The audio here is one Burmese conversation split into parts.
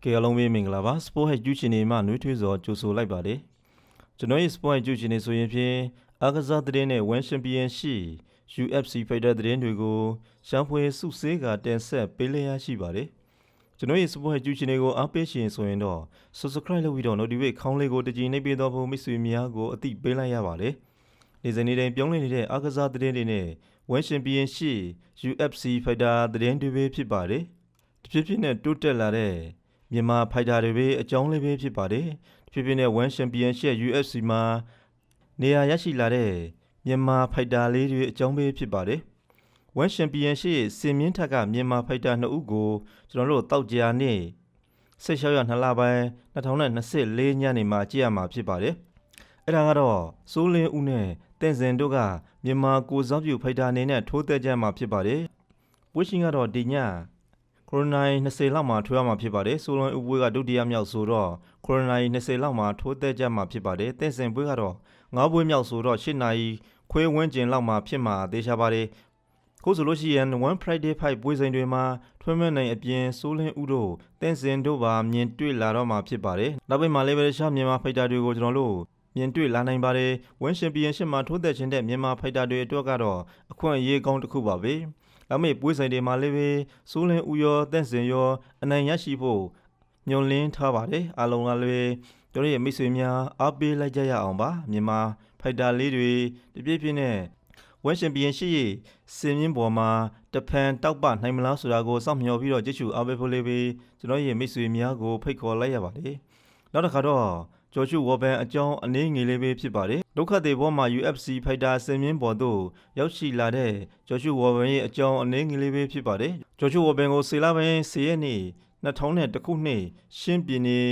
ကဲအလုံးမင်္ဂလာပါစပို့ဟက်ကျူးရှင်တွေမှနှွေးထွေးစွာကြိုဆိုလိုက်ပါတယ်ကျွန်တော်ရဲ့စပို့ဟက်ကျူးရှင်တွေဆိုရင်ဖြင့်အားကစားသတင်းနဲ့ဝန်ချန်ပီယံရှိ UFC Fighter သတင်းတွေကိုရှမ်းဖွေစုစည်းကတင်ဆက်ပေးလျက်ရှိပါတယ်ကျွန်တော်ရဲ့စပို့ဟက်ကျူးရှင်တွေကိုအားပေးရှင်ဆိုရင်တော့ Subscribe လုပ်ပြီးတော့ Notification ခေါင်းလေးကိုတကြည်နှိပ်ပေးတော့ဖို့မိတ်ဆွေများကိုအသိပေးလိုက်ရပါတယ်နေ့စဉ်နေ့တိုင်းပြောင်းလဲနေတဲ့အားကစားသတင်းတွေနဲ့ဝန်ချန်ပီယံရှိ UFC Fighter သတင်းတွေပဲဖြစ်ပါတယ်တဖြည်းဖြည်းနဲ့တိုးတက်လာတဲ့မြန်မာဖိုက်တာတွေပဲအကြောင်းလေးပဲဖြစ်ပါတယ်။ဖြစ်ဖြစ်နဲ့1 Championship UFC မှာနေရာရရှိလာတဲ့မြန်မာဖိုက်တာလေးတွေအကြောင်းပဲဖြစ်ပါတယ်။1 Championship စင်မြင့်ထက်ကမြန်မာဖိုက်တာ2ဦးကိုကျွန်တော်တို့တောက်ကြနေ့16ရက်2လပိုင်း2024ညနေမှာကြည့်ရမှာဖြစ်ပါတယ်။အဲ့ဒါကတော့စိုးလင်းဦးနဲ့တင်စင်တို့ကမြန်မာကိုစားပြုဖိုက်တာအနေနဲ့ထိုးသက်ကြမှာဖြစ်ပါတယ်။ပွဲရှင်ကတော့ဒီညကိုရိုနာ20လောက်မှာထိုးရမှာဖြစ်ပါတယ်။ဆိုလွန်ဦးပွဲကဒုတိယမြောက်ဆိုတော့ကိုရိုနာ20လောက်မှာထိုးသက်ကြမှာဖြစ်ပါတယ်။တင်စင်ပွဲကတော့9ပွဲမြောက်ဆိုတော့8နာရီခွဲဝန်းကျင်လောက်မှာဖြစ်မှာသေချာပါတယ်။ကိုဆိုလို့ရှိရင်1 Friday Fight ပွဲစဉ်တွေမှာထွန်းမြတ်နိုင်အပြင်ဆိုလင်းဦးတို့တင်စင်တို့ပါမြင်တွေ့လာတော့မှာဖြစ်ပါတယ်။နောက်ပိုင်းမှာလည်းပဲရှာမြန်မာဖိုက်တာတွေကိုကျွန်တော်တို့မြင်တွေ့လာနိုင်ပါတယ်။1 Championship မှာထိုးသက်ခြင်းတဲ့မြန်မာဖိုက်တာတွေအတွက်ကတော့အခွင့်အရေးကောင်းတစ်ခုပါပဲ။အမေပွဲဆိုင်တွေမှာလည်းပဲစိုးလင်းဦးရောတန့်စင်ရောအနိုင်ရရှိဖို့ညွန်လင်းထားပါတယ်အားလုံးကလည်းတို့ရဲ့မိတ်ဆွေများအားပေးလိုက်ကြရအောင်ပါမြန်မာဖိုက်တာလေးတွေတပြည့်ပြည့်နဲ့1 Championship စင်မြင့်ပေါ်မှာတဖန်တောက်ပနိုင်မလားဆိုတာကိုစောင့်မျှော်ပြီးတော့ကြည့်ရှုအားပေးဖို့လေးပဲကျွန်တော်ရဲ့မိတ်ဆွေများကိုဖိတ်ခေါ်လိုက်ရပါတယ်နောက်တစ်ခါတော့ကျော်ရှုဝေါ်ဘန်အကြောင်းအနေငယ်လေးပဲဖြစ်ပါတယ်ဒုက္ခတွေဘောမှာ UFC Fighter စင်မြင့်ပေါ်သို့ရောက်ရှိလာတဲ့ကျော်ရှုဝေါ်ဘန်ရဲ့အကြောင်းအနေငယ်လေးပဲဖြစ်ပါတယ်ကျော်ရှုဝေါ်ဘန်ကိုစေလဘန်10ရက်နေ့2001ခုနှစ်ရှင်းပြည်နယ်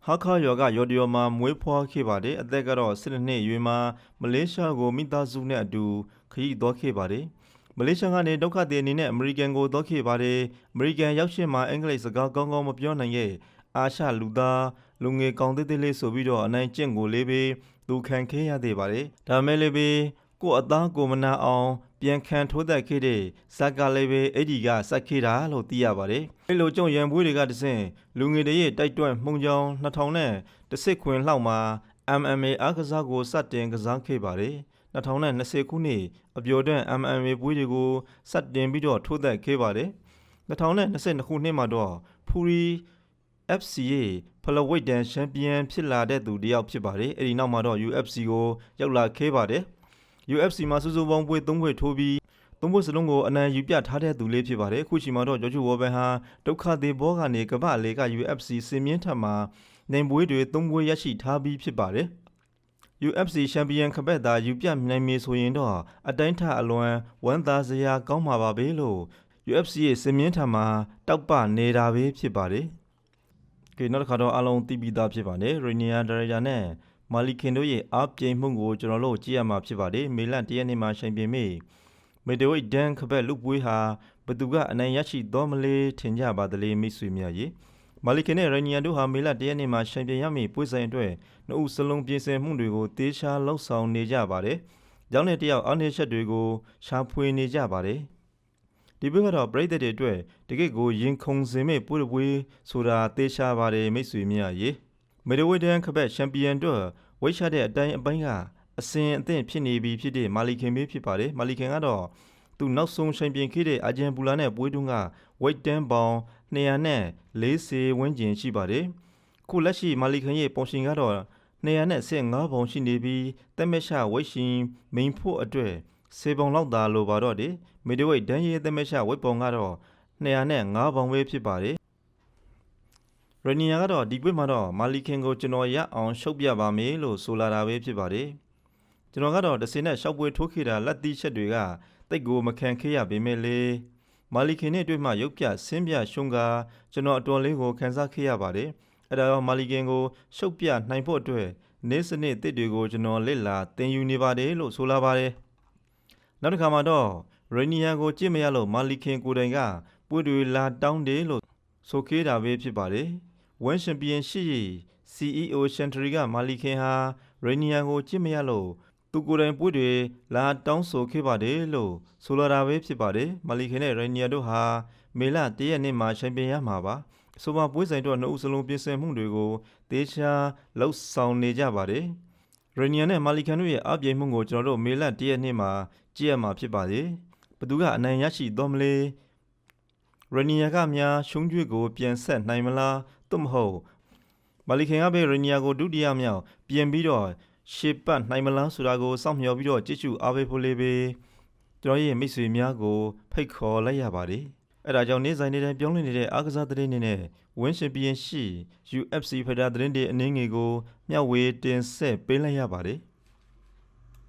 ဟာခါယောကရော်ဒီယောမှာမွေးဖွားခဲ့ပါတယ်အသက်ကတော့12နှစ်အရွယ်မှာမလေးရှားကိုမိသားစုနဲ့အတူခရီးသွားခဲ့ပါတယ်မလေးရှားကနေဒုက္ခတွေအနေနဲ့အမေရိကန်ကိုသွားခဲ့ပါတယ်အမေရိကန်ရောက်ရှိမှအင်္ဂလိပ်စကားကောင်းကောင်းမပြောနိုင်ရဲ့အာရှလူသားလူငယ်ကောင်းသေးသေးလေးဆိုပြီးတော့အနိုင်ကျင့်ကိုလေးပဲသူခံခဲ့ရသေးပါတယ်ဒါမဲ့လေးပဲကိုအသားကိုမနာအောင်ပြန်ခံထိုးသက်ခဲ့တဲ့ဇက်ကလေးပဲအဲ့ဒီကစက်ခဲ့တာလို့သိရပါတယ်အဲ့လိုကြုံရံပွဲတွေကတဆင့်လူငယ်တွေရဲ့တိုက်တွန်းမှုံကြောင်း2010ခွင်လောက်မှာ MMA အားကစားကိုစတင်ကစားခဲ့ပါတယ်2020ခုနှစ်အပျော်တမ်း MMA ပွဲတွေကိုစတင်ပြီးတော့ထိုးသက်ခဲ့ပါတယ်2022ခုနှစ်မှာတော့ဖူရီ FCA ဖလဝိတ်တန်ချန်ပီယံဖြစ်လာတဲ့သူတယောက်ဖြစ်ပါတယ်အဲဒီနောက်မှာတော့ UFC ကိုရောက်လာခဲ့ပါတယ် UFC မှာစုစုပေါင်းပွဲ3ပွဲထိုးပြီး3ပွဲစလုံးကိုအနိုင်ယူပြထားတဲ့သူလေးဖြစ်ပါတယ်ခုချိန်မှာတော့ဂျော်ဂျ်ဝေါ်ဘန်ဟာဒုက္ခသေးဘောကနေကမ္ဘာလေက UFC စင်မြင့်ထက်မှာနိုင်ပွဲတွေ3ပွဲရရှိထားပြီးဖြစ်ပါတယ်UFC ချန်ပီယံခပက်သာယူပြနိုင်မည်ဆိုရင်တော့အတိုင်းထအလွန်ဝမ်းသာစရာကောင်းမှာပါပဲလို့ UFC ရဲ့စင်မြင့်ထက်မှာတောက်ပနေတာပဲဖြစ်ပါတယ်ကဲနောက်တစ်ခါတော့အလုံးသိပြီးသားဖြစ်ပါတယ်ရီနီယာဒါရယာနဲ့မာလီခင်တို့ရဲ့အားပြိန်မှုကိုကျွန်တော်တို့ကြည့်ရမှာဖြစ်ပါတယ်မေလ1ရက်နေ့မှာရှင်ပြင်းမိမေဒဝိတ်ဒန်ခဘက်လူပွေးဟာဘသူကအနိုင်ရရှိတော်မလဲထင်ကြပါသလဲမိတ်ဆွေများရေမာလီခင်နဲ့ရီနီယာတို့ဟာမေလ1ရက်နေ့မှာရှင်ပြင်းရမည့်ပွဲဆိုင်အတွက်နှစ်ဦးစလုံးပြင်ဆင်မှုတွေကိုတေးရှားလှုပ်ဆောင်နေကြပါတယ်ကြောင်းနဲ့တယောက်အားနည်းချက်တွေကိုရှာဖွေနေကြပါတယ်ဒီဘက်ကတော့ပရိသတ်တွေအတွက်တကယ့်ကိုရင်ခုန်စေမဲ့ပွဲဆိုတာသေချာပါတယ်မိတ်ဆွေများရေမေဒဝိဒန်ခဘက်ချန်ပီယံတို့ဝိတ်ချတဲ့အတိုင်းအပိုင်းကအစဉ်အသင့်ဖြစ်နေပြီဖြစ်တဲ့မာလီခင်ပဲဖြစ်ပါတယ်မာလီခင်ကတော့သူနောက်ဆုံးချန်ပီယံခဲ့တဲ့အာဂျင်ဘူလာနဲ့ပွဲတုန်းကဝိတ်တန်းပေါင်240ဝန်းကျင်ရှိပါတယ်ခုလက်ရှိမာလီခင်ရဲ့ပုံရှင်ကတော့215ပုံရှိနေပြီးတက်မက်ရှဝိတ်ရှင်မိန်ဖို့အတွက်10ပုံလောက်သာလိုပါတော့တယ်မေဒဝိတ်ဒန်ရဲ့တက်မက်ရှဝိတ်ပုံကတော့205ပုံပဲဖြစ်ပါတယ်ရနီယာကတော့ဒီပွဲမှာတော့မာလီခင်ကိုကျွန်တော်ရအောင်ရှုပ်ပြပါမယ်လို့ဆိုလာတာပဲဖြစ်ပါတယ်ကျွန်တော်ကတော့10နဲ့ရှောက်ပွဲထိုးခဲ့တာလက်သီးချက်တွေကတိတ်ကိုမခံခဲ့ရပေမဲ့လေမာလီခင်နဲ့တွေ့မှရုပ်ပြဆင်းပြရှုံးကကျွန်တော်အတော်လေးကိုခံစားခဲ့ရပါတယ်အဲ့ဒါတော့မာလီခင်ကိုရှုပ်ပြနိုင်ဖို့အတွက်နေ့စနစ်တစ်တွေကိုကျွန်တော်လက်လာသင်ယူနေပါတယ်လို့ဆိုလာပါတယ်နောက်တစ်ခါမှာတော့ရနီယာကိုကြည့်မရလို့မာလီခင်ကိုယ်တိုင်ကပွဲတွေလာတောင်းတယ်လို့ဆိုခဲ့တာပဲဖြစ်ပါတယ်1 Championship CEO ရှန်ထရီကမာလီခင်ဟာရီနီယာကိုကြည့်မရလို့သူကိုယ်တိုင်ပွဲတွေလာတောင်းဆိုခဲ့ပါတယ်လို့ဆိုလာတာပဲဖြစ်ပါတယ်မာလီခင်နဲ့ရီနီယာတို့ဟာမေလ1ရက်နေ့မှာချန်ပီယံရမှာပါ ဆိုပါပွဲဆိုင်တော့နှစ်ဦးစလုံးပြင်ဆင်မှုတွေကိုတေချာလှုပ်ဆောင်နေကြပါတယ်ရနီယာနဲ့မာလီကန်တို့ရဲ့အပြိုင်မှုကိုကျွန်တော်တို့မေလ1ရက်နေ့မှာကြည့်ရမှာဖြစ်ပါတယ်ဘသူကအနိုင်ရရှိသွားမလဲရနီယာကများရှုံးကြွေးကိုပြန်ဆက်နိုင်မလားသို့မဟုတ်မာလီကန်ကပဲရနီယာကိုဒုတိယမြောက်ပြင်ပြီးတော့ရှေ့ပတ်နိုင်မလားဆိုတာကိုစောင့်မျှော်ပြီးတော့ကြည့်ရှုအားပေးဖို့လေးပဲကျွန်တော်ရဲ့မိတ်ဆွေများကိုဖိတ်ခေါ်လိုက်ရပါတယ်အဲ့ဒါကြောင့်နေ့စဉ်နေ့တိုင်းပြောင်းလဲနေတဲ့အားကစားသတင်းတွေနဲ့ဝင်းရှင်ဘီယန်ရှိ UFC ဖိုက်တာသတင်းတွေအနည်းငယ်ကိုမျှဝေတင်ဆက်ပေးလိုက်ရပါတယ်